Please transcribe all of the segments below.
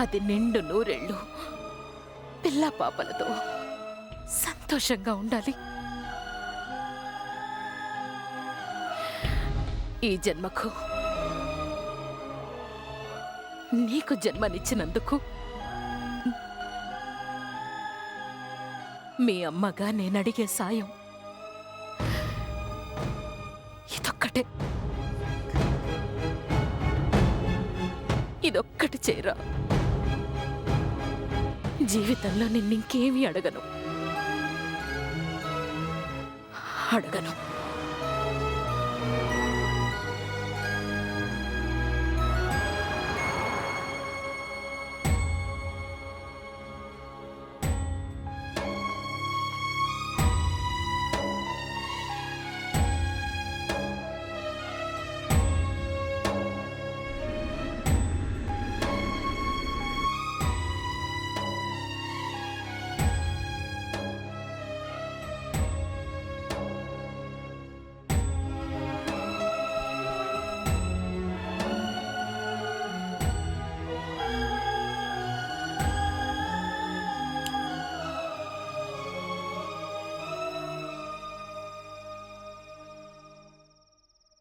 అది నిండు నూరేళ్ళు పిల్ల పాపలతో సంతోషంగా ఉండాలి. ఈ జన్మకు నీకు జన్మనిచ్చినందుకు మీ అమ్మగా నేనడిగే సాయం ఇదొక్కటే. ఇదొక్కటి చేరా. జీవితంలో నిన్నింకేమీ అడగను.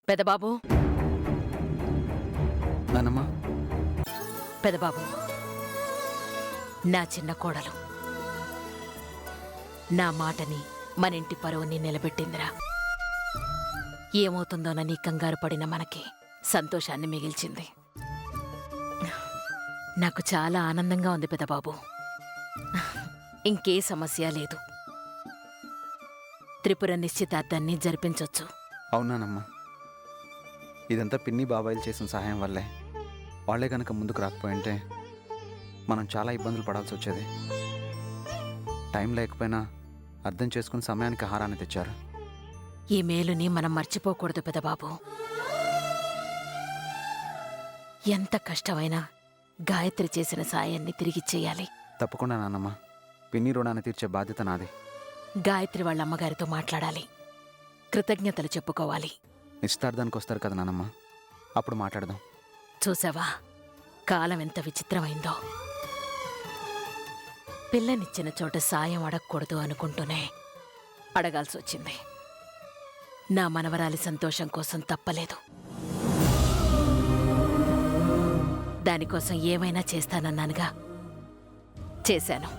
పెదబాబు, నానమ్మా. పెదబాబు, నా చిన్న కోడలు నా మాటని మనింటి పరువుని నిలబెట్టిందిరా. ఏమవుతుందోనని కంగారు పడిన మనకి సంతోషాన్ని మిగిల్చింది. నాకు చాలా ఆనందంగా ఉంది పెదబాబు. ఇంకే సమస్య లేదు. త్రిపుర నిశ్చితార్థాన్ని జరిపించొచ్చు. అవునానమ్మా, ఇదంతా పిన్ని బాబాయిలు చేసిన సహాయం వల్లే. వాళ్లే కనుక ముందుకు రాకపోయింటే మనం చాలా ఇబ్బందులు పడాల్సి వచ్చేది. టైం లేకపోయినా అర్థం చేసుకుని సమయానికి ఆహారాన్ని తెచ్చారు. ఈ మేలుని మనం మర్చిపోకూడదు పెదబాబు. ఎంత కష్టమైనా గాయత్రి చేసిన సాయాన్ని తిరిగిచ్చేయాలి. తప్పకుండా నాన్నమ్మ, పిన్ని రుణాన్ని తీర్చే బాధ్యత నాది. గాయత్రి వాళ్ళ అమ్మగారితో మాట్లాడాలి, కృతజ్ఞతలు చెప్పుకోవాలి. నిశ్చితార్థానికి వస్తారు కదా నానమ్మ, అప్పుడు మాట్లాడదాం. చూసావా, కాలం ఎంత విచిత్రమైందో. పిల్లనిచ్చిన చోట సాయం అడగకూడదు అనుకుంటూనే అడగాల్సి వచ్చింది. నా మనవరాలి సంతోషం కోసం తప్పలేదు. దానికోసం ఏమైనా చేస్తానన్నానుగా, చేశాను.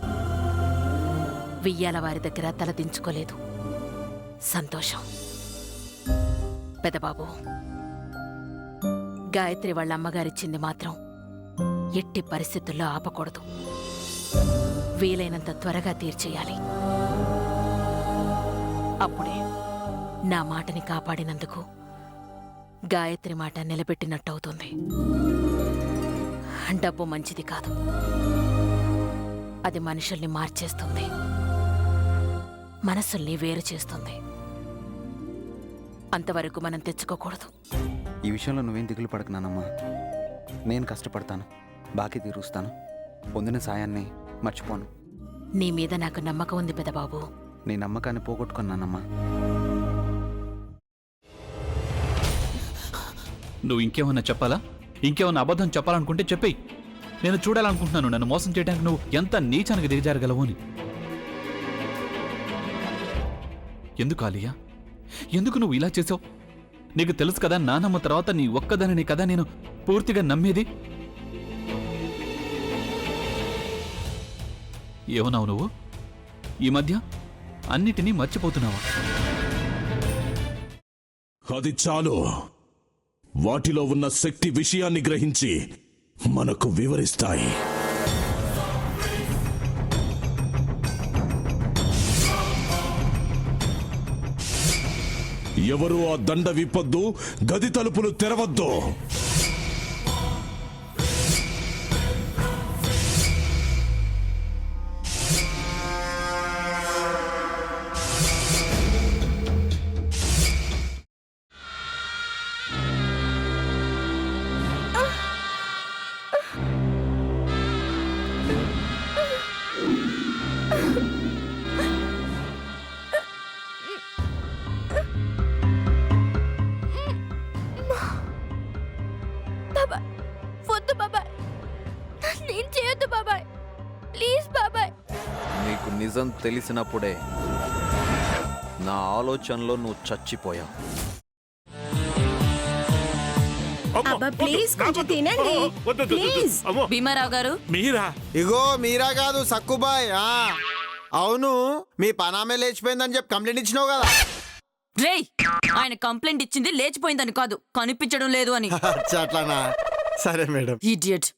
వియ్యాల వారి దగ్గర తలదించుకోలేదు. సంతోషం. పెదబాబు, గాయత్రి వాళ్ళ అమ్మగారిచ్చింది మాత్రం ఎట్టి పరిస్థితుల్లో ఆపకూడదు. వీలైనంత త్వరగా తీర్చేయాలి. అప్పుడే నా మాటని కాపాడినందుకు గాయత్రి మాట నిలబెట్టినట్టవుతుంది. డబ్బు మంచిది కాదు. అది మనుషుల్ని మార్చేస్తుంది, మనసుల్ని వేరు చేస్తుంది. అంతవరకు మనం తెచ్చుకోకూడదు. ఈ విషయంలో నువ్వేం దిగులు పడకు నానమ్మా. నేను కష్టపడతాను, బాకీ తీరుస్తాను. పొందిన సాయాన్ని మర్చిపోను. నీ మీద నాకు నమ్మకం ఉంది పెదబాబు. నీ నమ్మకాన్ని పోగొట్టుకున్నానమ్మా. నువ్వు ఇంకేమన్నా చెప్పాలా? ఇంకేమన్నా అబద్ధం చెప్పాలనుకుంటే చెప్పేయి. నేను చూడాలనుకుంటున్నాను నన్ను మోసం చేయడానికి నువ్వు ఎంత నీచానికి దిగజారగలవు అని. ఎందుకు ఆలియా, ఎందుకు నువ్వు ఇలా చేసావు? నీకు తెలుసు కదా, నానమ్మ తర్వాత నీ ఒక్కదానిని కదా నేను పూర్తిగా నమ్మేది. ఏమన్నావు నువ్వు? ఈ మధ్య అన్నిటినీ మర్చిపోతున్నావా? అది చాలు. వాటిలో ఉన్న శక్తి విషయాన్ని గ్రహించి మనకు వివరిస్తాయి. ఎవరు ఆ దండ విప్పొద్దు, గది తలుపులు తెరవద్దు. ఏం చేయొద్దు బాబాయ్, ప్లీజ్ బాబాయ్. నీకు నిజం తెలిసినప్పుడే నా ఆలోచనలో నువ్వు చచ్చిపోయావు. అబ్బా ప్లీజ్ కొంచెం తినండి ప్లీజ్. భీమారావు గారు, మీరా? ఇగో మీరా కాదు సక్కుబాయ్. అవును, మీ పనామే లేచిపోయిందని చెప్పి కంప్లైంట్ ఇచ్చినావు కదా. రేయ్, ఆయన కంప్లైంట్ ఇచ్చింది లేచిపోయిందని కాదు, కనిపించడం లేదు అని. అచ్చా, అట్లానా? సరే మేడం. ఇడియట్.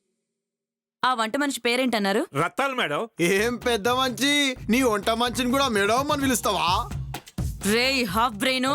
ఆ వంట మనిషి పేరేంటన్నారు? రత్తాలు మేడం. ఏం పెద్ద మంచి, నీ వంట మంచిని కూడా మేడం అని పిలుస్తావా? రేయ్ హాఫ్ బ్రెయిన్,